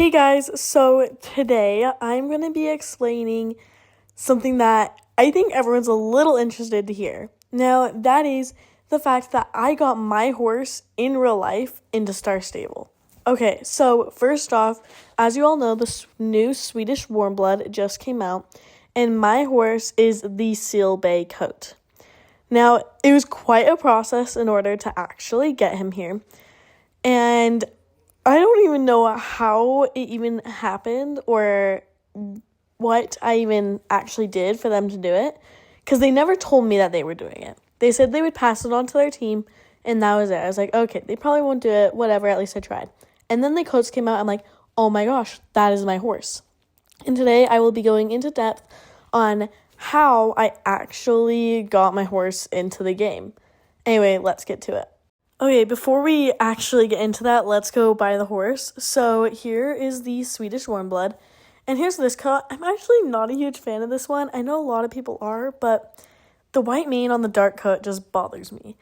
Hey guys, so today I'm going to be explaining something that I think everyone's a little interested to hear. Now, that is the fact that I got my horse in real life into Star Stable. Okay, so first off, as you all know, the new Swedish Warm Blood just came out, and my horse is the Seal Bay Coat. Now, it was quite a process in order to actually get him here, and I don't even know how it even happened or what I even actually did for them to do it, because they never told me that they were doing it. They said they would pass it on to their team, and that was it. I was like, okay, they probably won't do it, whatever, at least I tried. And then the coats came out, I'm like, oh my gosh, that is my horse. And today I will be going into depth on how I actually got my horse into the game. Anyway, let's get to it. Okay, before we actually get into that, let's go buy the horse. So here is the Swedish Warm Blood. And here's this coat. I'm actually not a huge fan of this one. I know a lot of people are, but the white mane on the dark coat just bothers me.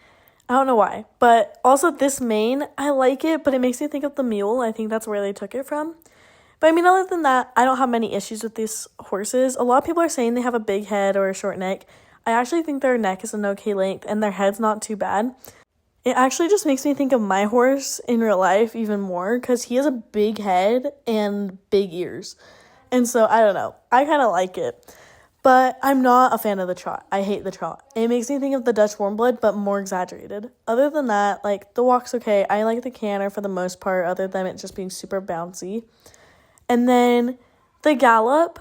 I don't know why. But also this mane, I like it, but it makes me think of the mule. I think that's where they took it from. But I mean, other than that, I don't have many issues with these horses. A lot of people are saying they have a big head or a short neck. I actually think their neck is an okay length and their head's not too bad. It actually just makes me think of my horse in real life even more because he has a big head and big ears. And so, I don't know. I kind of like it. But I'm not a fan of the trot. I hate the trot. It makes me think of the Dutch Warm Blood, but more exaggerated. Other than that, like, the walk's okay. I like the canter for the most part, other than it just being super bouncy. And then the gallop,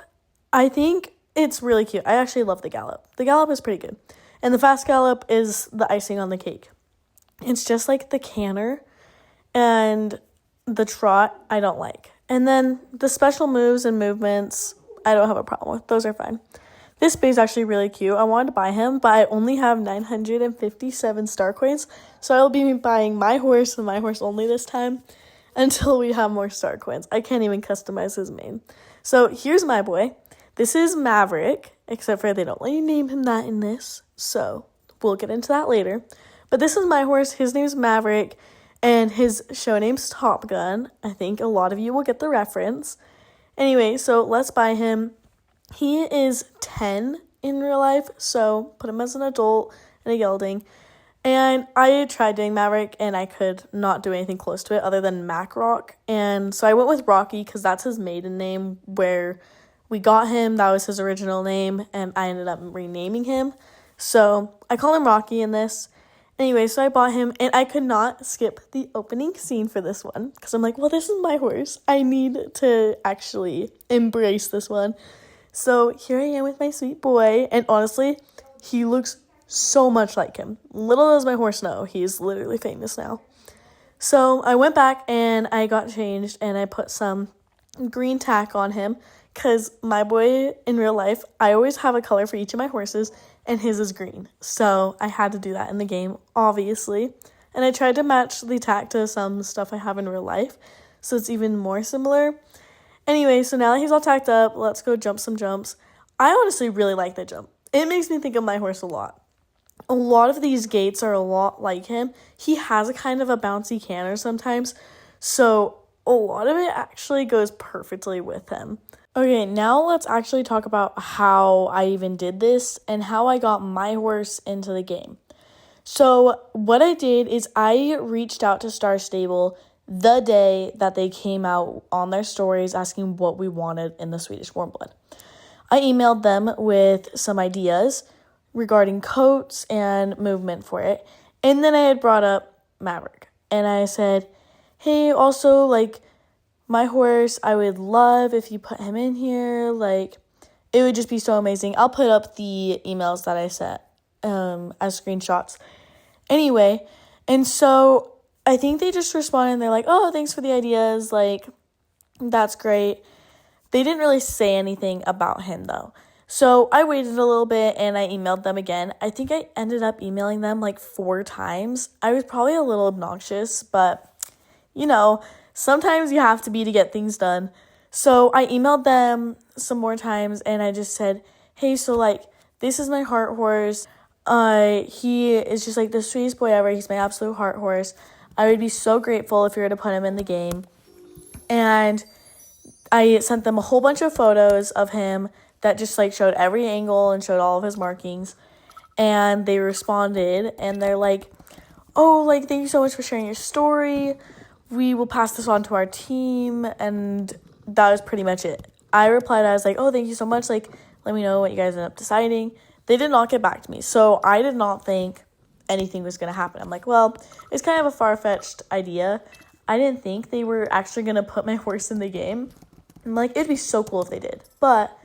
I think it's really cute. I actually love the gallop. The gallop is pretty good. And the fast gallop is the icing on the cake. It's just like the canter and the trot I don't like. And then the special moves and movements I don't have a problem with. Those are fine. This bay is actually really cute. I wanted to buy him, but I only have 957 star coins. So I will be buying my horse and my horse only this time until we have more star coins. I can't even customize his mane. So here's my boy. This is Maverick, except for they don't let you name him that in this. So we'll get into that later. But this is my horse. His name's Maverick, and his show name's Top Gun. I think a lot of you will get the reference. Anyway, so let's buy him. He is 10 in real life, so put him as an adult and a gelding. And I tried doing Maverick, and I could not do anything close to it other than Mac Rock. And so I went with Rocky because that's his maiden name where we got him. That was his original name, and I ended up renaming him. So I call him Rocky in this. Anyway, so I bought him, and I could not skip the opening scene for this one, because I'm like, well, this is my horse. I need to actually embrace this one. So here I am with my sweet boy, and honestly, he looks so much like him. Little does my horse know, he's literally famous now. So I went back, and I got changed, and I put some green tack on him, because my boy in real life, I always have a color for each of my horses, and his is green. So I had to do that in the game, obviously. And I tried to match the tack to some stuff I have in real life, so it's even more similar. Anyway, so now that he's all tacked up, let's go jump some jumps. I honestly really like the jump. It makes me think of my horse a lot. A lot of these gaits are a lot like him. He has a kind of a bouncy canter sometimes, so a lot of it actually goes perfectly with him. Okay, now let's actually talk about how I even did this and how I got my horse into the game. So what I did is I reached out to Star Stable the day that they came out on their stories asking what we wanted in the Swedish Warm Blood. I emailed them with some ideas regarding coats and movement for it. And then I had brought up Maverick. And I said, hey, also, like, my horse, I would love if you put him in here. Like, it would just be so amazing. I'll put up the emails that I sent as screenshots. Anyway, and so I think they just responded and they're like, oh, thanks for the ideas. Like, that's great. They didn't really say anything about him, though. So I waited a little bit and I emailed them again. I think I ended up emailing them like 4 times. I was probably a little obnoxious, but, you know, sometimes you have to be to get things done. So I emailed them some more times and I just said, hey, so like, this is my heart horse. He is just like the sweetest boy ever. He's my absolute heart horse. I would be so grateful if you were to put him in the game. And I sent them a whole bunch of photos of him that just like showed every angle and showed all of his markings. And they responded and they're like, oh, like, thank you so much for sharing your story. We will pass this on to our team. And that was pretty much it. I replied, I was like, oh, thank you so much. Like, let me know what you guys end up deciding. They did not get back to me. So I did not think anything was going to happen. I'm like, well, it's kind of a far-fetched idea. I didn't think they were actually going to put my horse in the game. I'm like, it'd be so cool if they did. But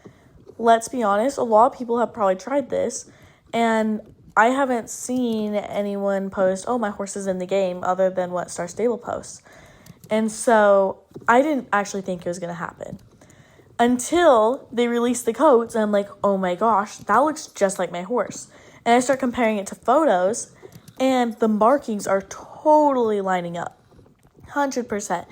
let's be honest, a lot of people have probably tried this. And I haven't seen anyone post, oh, my horse is in the game, other than what Star Stable posts. And so I didn't actually think it was going to happen until they released the coats. And I'm like, oh my gosh, that looks just like my horse. And I start comparing it to photos, and the markings are totally lining up. 100%.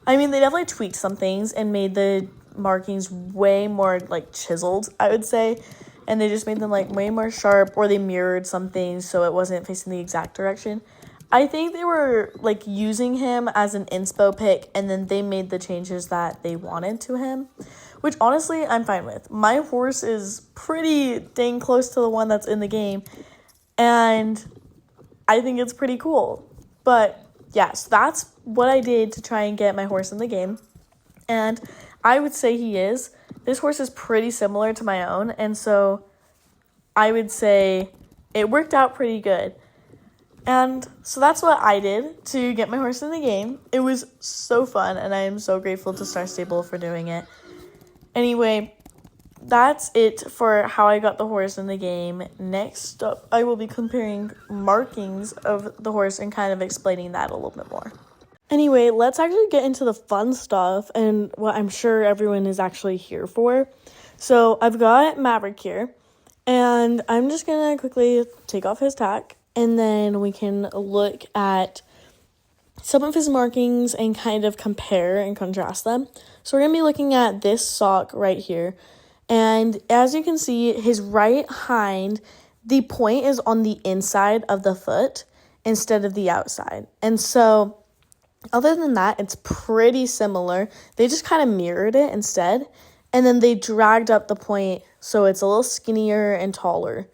I mean, they definitely tweaked some things and made the markings way more, like, chiseled, I would say. And they just made them, like, way more sharp, or they mirrored some things so it wasn't facing the exact direction. I think they were, like, using him as an inspo pick, and then they made the changes that they wanted to him, which, honestly, I'm fine with. My horse is pretty dang close to the one that's in the game, and I think it's pretty cool. But yes, that's what I did to try and get my horse in the game. And I would say he is. This horse is pretty similar to my own. And so I would say it worked out pretty good. And so that's what I did to get my horse in the game. It was so fun, and I am so grateful to Star Stable for doing it. Anyway, that's it for how I got the horse in the game. Next up, I will be comparing markings of the horse and kind of explaining that a little bit more. Anyway, let's actually get into the fun stuff and what I'm sure everyone is actually here for. So I've got Maverick here, and I'm just going to quickly take off his tack, and then we can look at some of his markings and kind of compare and contrast them. So we're going to be looking at this sock right here. And as you can see, his right hind, the point is on the inside of the foot instead of the outside. And so other than that, it's pretty similar. They just kind of mirrored it instead. And then they dragged up the point so it's a little skinnier and taller.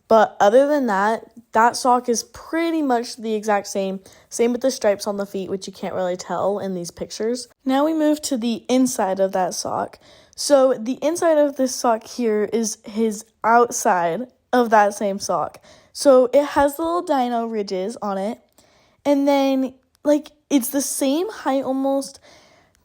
But other than that, that sock is pretty much the exact same. Same with the stripes on the feet, which you can't really tell in these pictures. Now we move to the inside of that sock. So the inside of this sock here is his outside of that same sock. So it has the little dino ridges on it. And then, like, it's the same height almost.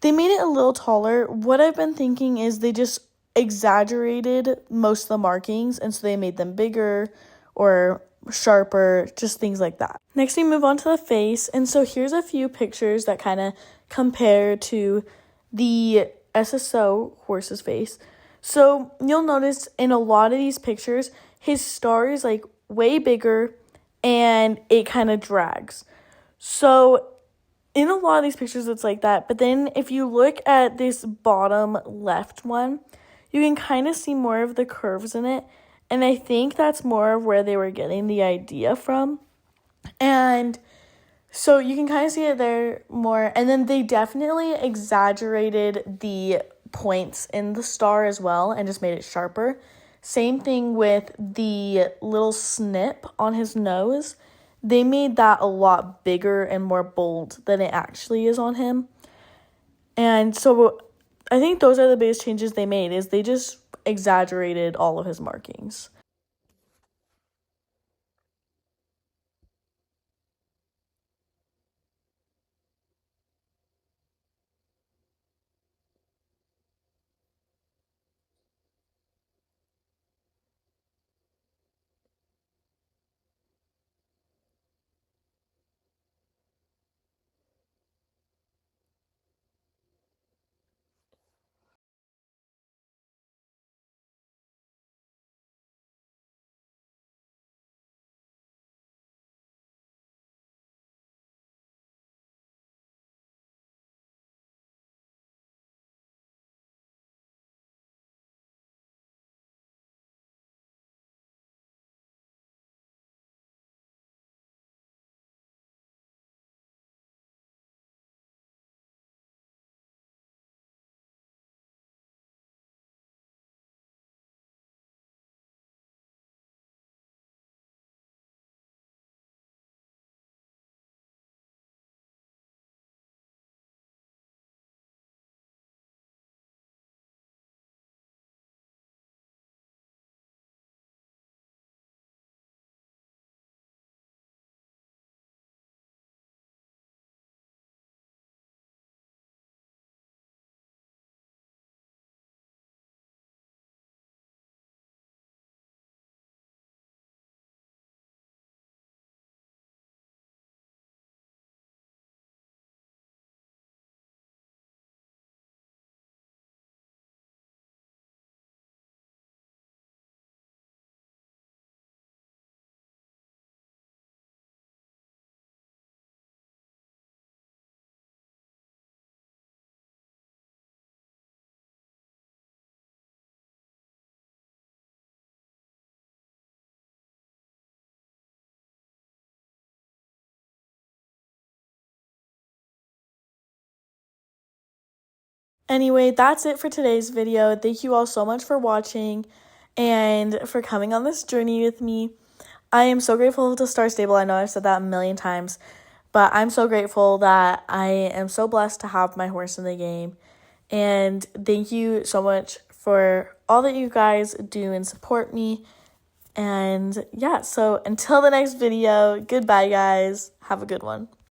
They made it a little taller. What I've been thinking is they just exaggerated most of the markings, and so they made them bigger or sharper, just things like that. Next, we move on to the face, and so here's a few pictures that kind of compare to the SSO horse's face. So you'll notice in a lot of these pictures, his star is like way bigger and it kind of drags. So in a lot of these pictures, it's like that. But then if you look at this bottom left one, you can kind of see more of the curves in it. And I think that's more of where they were getting the idea from. And so you can kind of see it there more. And then they definitely exaggerated the points in the star as well and just made it sharper. Same thing with the little snip on his nose. They made that a lot bigger and more bold than it actually is on him. And so I think those are the biggest changes they made, is they just exaggerated all of his markings. Anyway, that's it for today's video. Thank you all so much for watching and for coming on this journey with me. I am so grateful to Star Stable. I know I've said that a million times, but I'm so grateful that I am so blessed to have my horse in the game. And thank you so much for all that you guys do and support me. And yeah, so until the next video, goodbye guys. Have a good one.